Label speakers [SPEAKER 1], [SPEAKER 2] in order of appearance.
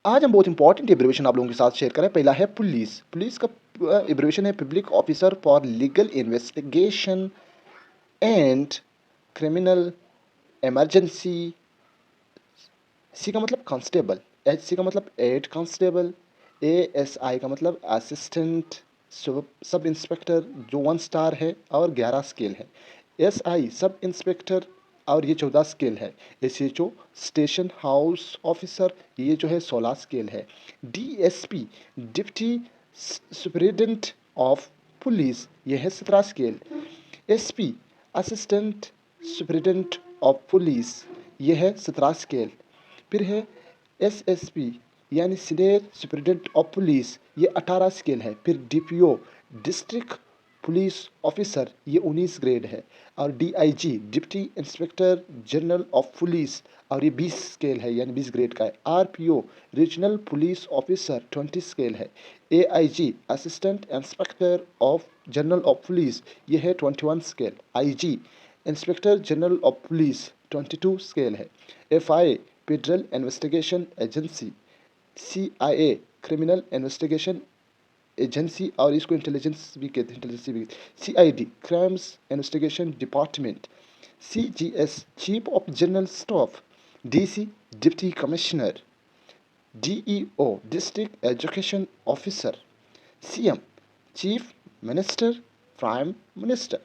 [SPEAKER 1] आज हम बहुत इंपॉर्टेंट एब्रीवेशन आप लोगों के साथ शेयर करें। पहला है पुलिस। पुलिस का एब्रीवेशन है public officer for legal investigation and criminal emergency. C का मतलब कांस्टेबल, एच सी का मतलब head constable, A S I का मतलब असिस्टेंट सब इंस्पेक्टर जो 1 स्टार है और 11 स्केल है। एस आई सब इंस्पेक्टर और ये 14 स्केल है। S H O station house officer, ये जो है 16 स्केल है। D S P deputy superintendent of police, ये है 17 scale. S P assistant superintendent of police, ये है 17 स्केल। फिर है एसएसपी यानी सीनियर सुपरिटेंडेंट ऑफ पुलिस, ये 18 स्केल है। फिर डीपीओ डिस्ट्रिक्ट पुलिस ऑफिसर, ये 19 ग्रेड है। और DIG deputy inspector general of police, और ये 20 स्केल है यानी 20 ग्रेड का है। RPO regional police officer 20 scale है। AIG assistant inspector of general of police, ये है 21 scale. IG inspector general of police 22 scale है। FI federal investigation agency, CIA criminal investigation agency, और इसको इंटेलिजेंस भी कहते हैं, इंटेलिजेंस भी। CID crimes investigation department. CGS chief of general staff. DC deputy commissioner. DEO district education officer. CM chief minister prime minister.